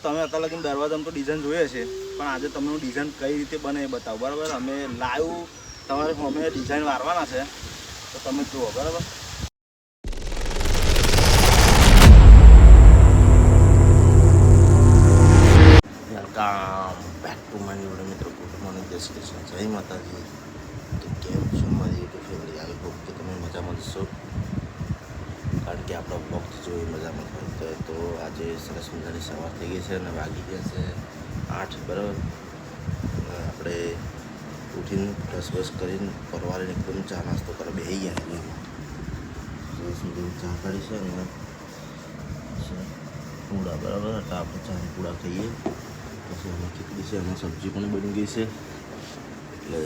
તમે અત્યાર લગીને દરવાજામાં તો ડિઝાઇન જોઈએ છે, પણ આજે તમને હું ડિઝાઇન કઈ રીતે બને એ બતાવું. બરાબર, અમે લાઈવ તમારે અમે ડિઝાઇન વારવાના છે, તો તમે જુઓ. બરાબર, welcome back to my video. મિત્રો, ગુડ મોર્નિંગ, જય શ્રી કૃષ્ણ, જય માતાજી. તો કેમ છો મારી યુટ્યુબ ફેમિલી? આવી હોપ કે તમે મજામાં જશો, કારણ કે આપણા બ્લોગથી જોઈ મજામાં હોય તો આજે સરસ મજાની સવાર થઈ ગઈ છે અને વાગી ગયા છે 8. બરાબર, આપણે ઉઠીને બ્રશ કરીને પરવારીને એકદમ ચા નાસ્તો કરવા બેસી ગયા છે. સરસ મજાની ચા કાઢી છે અને પૂડા. બરાબર, એટલે આપણે ચા પૂડા ખાઈએ. પછી એમાં ખીચડી છે, એમાં સબ્જી પણ બની ગઈ છે, એટલે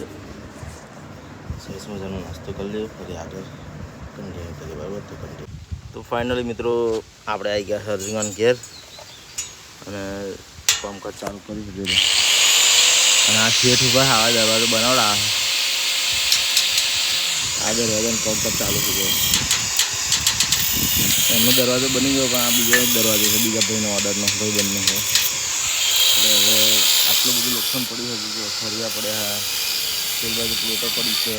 સરસ મજાનો નાસ્તો કરી લઈએ. ફરી આગળ કન્ટિન્યુ કરીએ. બરાબર, તો ફાઇનલી મિત્રો આપણે આવી ગયા છે અર્જુન ઘેર અને કામકાજ ચાલુ કરી દીધું. અને આ શેઠ ઉપર આવા દરવાજો બનાવડા આ દરવાજાનું કામકાજ ચાલુ થઈ ગયો. એમનો દરવાજો બની ગયો, પણ આ બીજો દરવાજો છે, બીજા ભાઈનો ઓર્ડરનો, ભાઈ બંને છે. એટલે હવે આટલું બધું લોખંડ પડ્યું હતું, જો ફરિયા પડ્યા, પેલી બાજુ પ્લેટો પડી છે,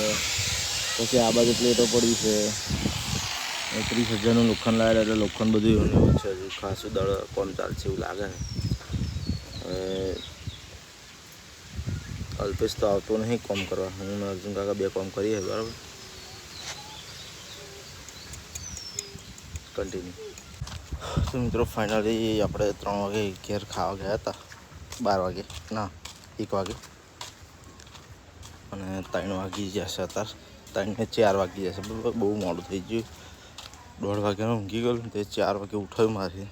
પછી આ બાજુ પ્લેટો પડી છે. 30,000નું લોખંડ લાવેલા, એટલે લોખંડ બધું એવું છે. હજુ ખાસું દળ કોમ ચાલશે એવું લાગે છે. હવે અલ્પેશ તો આવતો નહીં કોમ કરવા, હું ને અર્જુન કાકા બે કોમ કરીએ. બરાબર, કન્ટિન્યુ. તો મિત્રો ફાઇનલી આપણે 3 વાગે ઘેર ખાવા ગયા હતા, 12 વાગે ના 1 વાગે, અને 3 વાગી જશે અત્યારે, 3 ને 4 વાગી જશે. બરાબર, બહુ મોડું થઈ ગયું. 1:30 વાગ્યાનું ઊંઘી ગયું, તે 4 વાગે ઉઠાયું મારે.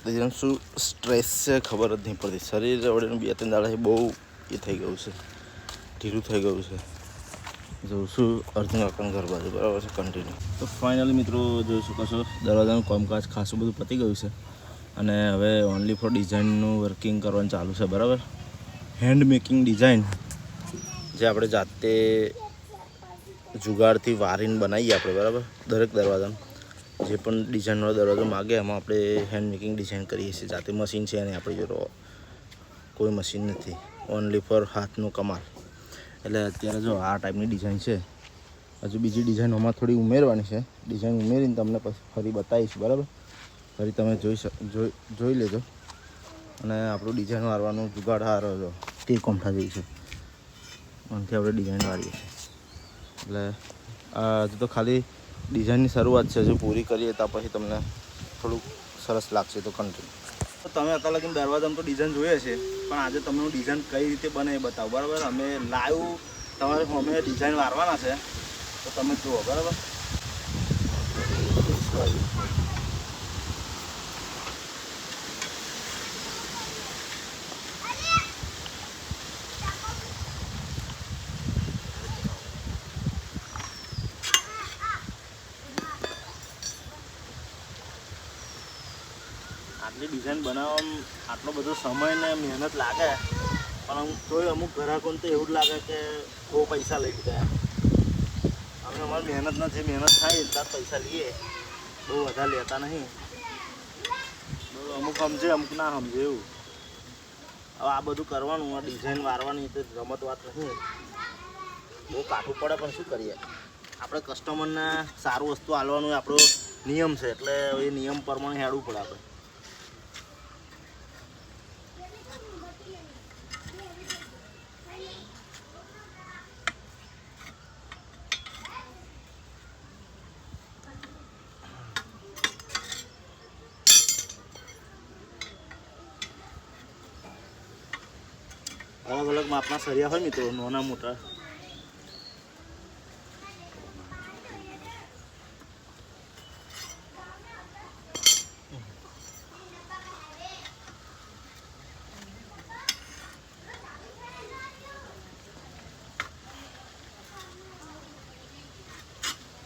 એટલે શું સ્ટ્રેસ છે ખબર જ નહીં પડતી. શરીર વડેનું 2-3 દાડાથી બહુ એ થઈ ગયું છે, ઢીલું થઈ ગયું છે. જોઉં છું અર્જુન કાકાના ઘર બાજુ. બરાબર છે, કન્ટિન્યુ. તો ફાઇનલી મિત્રો જોઈ શકો છો દરવાજાનું કામકાજ ખાસું બધું પતી ગયું છે, અને હવે ઓનલી ફોર ડિઝાઇનનું વર્કિંગ કરવાનું ચાલુ છે. બરાબર, હેન્ડ મેકિંગ ડિઝાઇન જે આપણે જાતે જુગાડથી વારીને બનાવીએ આપણે. બરાબર, દરેક દરવાજાનું જે પણ ડિઝાઇનવાળો દરવાજો માગે એમાં આપણે હેન્ડ મેકિંગ ડિઝાઇન કરીએ છીએ જાતે. મશીન છે અને આપણી જોડે કોઈ મશીન નથી, ઓનલી ફોર હાથનું કમાલ. એટલે અત્યારે જો આ ટાઈપની ડિઝાઇન છે. હજુ બીજી ડિઝાઇન આમાં થોડી ઉમેરવાની છે. ડિઝાઇન ઉમેરીને તમને પછી ફરી બતાવીશ. બરાબર, ફરી તમે જોઈ લેજો. અને આપણું ડિઝાઇન વારવાનું જુગાડ હારો જો તે કોમઠા જેવી છે, આનાથી આપણે ડિઝાઇન વારીએ છીએ. એટલે હજુ તો ખાલી ડિઝાઇનની શરૂઆત છે. હજુ પૂરી કરીએ તો પછી તમને થોડુંક સરસ લાગશે. તો કન્ટિન્યુ. તો તમે અત્યાર લગીને દરવાજામાં તો ડિઝાઇન જોઈએ છે, પણ આજે તમને હું ડિઝાઇન કઈ રીતે બને એ બતાવું. બરાબર, અમે લાઈવ તમારે અમે ડિઝાઇન વારવાના છે, તો તમે જુઓ. બરાબર, આટલી ડિઝાઇન બનાવવામાં આટલો બધો સમય ને મહેનત લાગે, પણ તોય અમુક ગ્રાહકોને તો એવું જ લાગે કે બહુ પૈસા લઈ લીધા. અમે અમારી મહેનત નથી, મહેનત થાય ત્યાં પૈસા લઈએ, બહુ વધારે લેતા નહીં. અમુક સમજે, અમુક ના સમજે એવું. હવે આ બધું કરવાનું, આ ડિઝાઇન વારવાની તો રમત વાત નહીં, બહુ કાઠું પડે. પણ શું કરીએ, આપણે કસ્ટમરને સારું વસ્તુ આપવાનું આપણો નિયમ છે, એટલે એ નિયમ પ્રમાણે હેડવું પડે આપણે. અલગ અલગ માપના સરિયા હોય મિત્રો, નાના મોટા.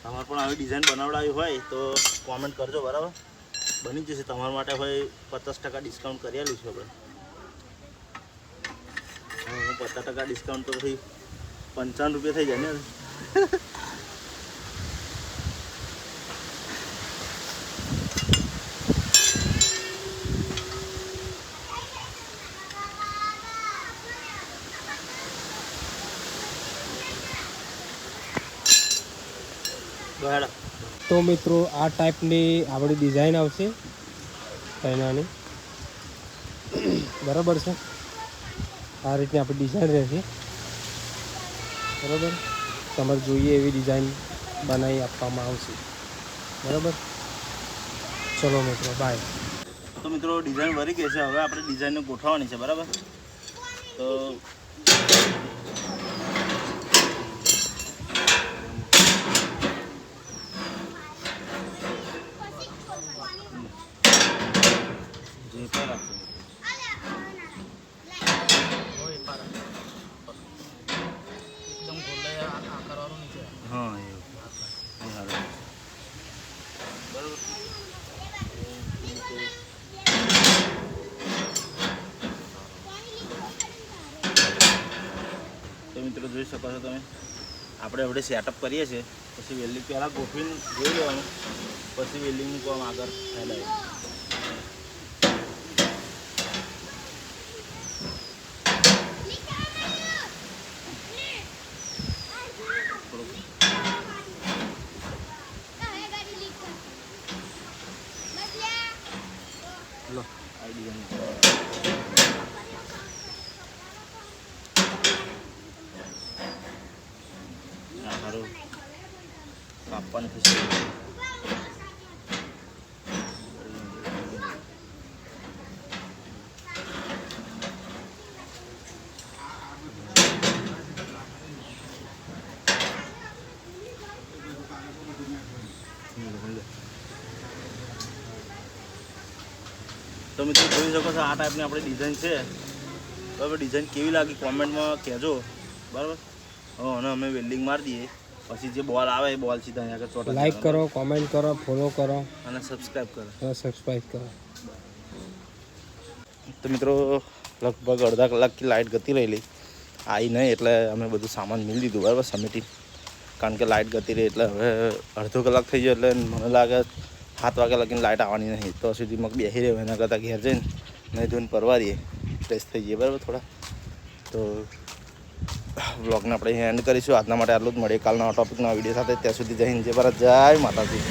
તમારે પણ આવી ડિઝાઇન બનાવડાવી હોય તો કોમેન્ટ કરજો. બરાબર, બની જશે તમારા માટે. હોય 50% ડિસ્કાઉન્ટ કરી આવીશું આપણે. 50% ડિસ્કાઉન્ટ તો પછી 55 રૂપિયા થઈ જાય ને. તો મિત્રો આ ટાઈપની આપણી ડિઝાઇન આવશે ચાઇનાની, બરાબર છે. આ રીતની આપણી ડિઝાઇન રહેશે, બરાબર. તમારે જોઈએ એવી ડિઝાઇન બનાવી આપવામાં આવશે, બરાબર. ચલો મિત્રો, બાય. તો મિત્રો ડિઝાઇન વળી ગઈ છે, હવે આપણે ડિઝાઇનને ગોઠવવાની છે, બરાબર. તો હા એવું બરાબર. તો મિત્રો જોઈ શકો છો તમે, આપણે હવે સેટઅપ કરીએ છીએ. પછી વેલ્ડિંગ પહેલાં ગોઠવીને જોઈ લેવાનું, પછી વેલ્ડિંગનું કામ આગળ ફેલાય. લો સારું કાપવાનું થશે. તો મિત્રો જોઈ શકો છો, આ ટાઈપની આપણી ડિઝાઇન છે, બરાબર. ડિઝાઇન કેવી લાગી કોમેન્ટમાં કહેજો, બરાબર. હવે અને અમે વેલ્ડિંગ મારી દઈએ, પછી જે બોલ આવે એ બોલ સીધા અહીંયા આગળ ચોટા. લાઈક કરો, કોમેન્ટ કરો, ફોલો કરો અને સબસ્ક્રાઈબ કરો. તો મિત્રો લગભગ અડધા કલાકથી લાઇટ ગતી રહેલી, આવી નહીં એટલે અમે બધું સામાન મિલી દીધું, બરાબર, સમેટી. કારણ કે લાઇટ ગતી રહી એટલે હવે અડધો કલાક થઈ ગયો, એટલે મને લાગે 7 વાગ્યા લગીને લાઇટ આવવાની નહીં. તો સુધીમાં બેસી રહ્યો, એના કરતાં ઘેર જઈને નહીં ધોઈને પરવા દઈએ, ફ્રેશ થઈ જઈએ, બરાબર. થોડા તો વ્લોગને આપણે એન્ડ કરીશું. આજના માટે આટલું જ. મળીએ કાલના ટોપિકના વિડીયો સાથે. ત્યાં સુધી જય હિન્દ, જય ભારત, જય માતાજી.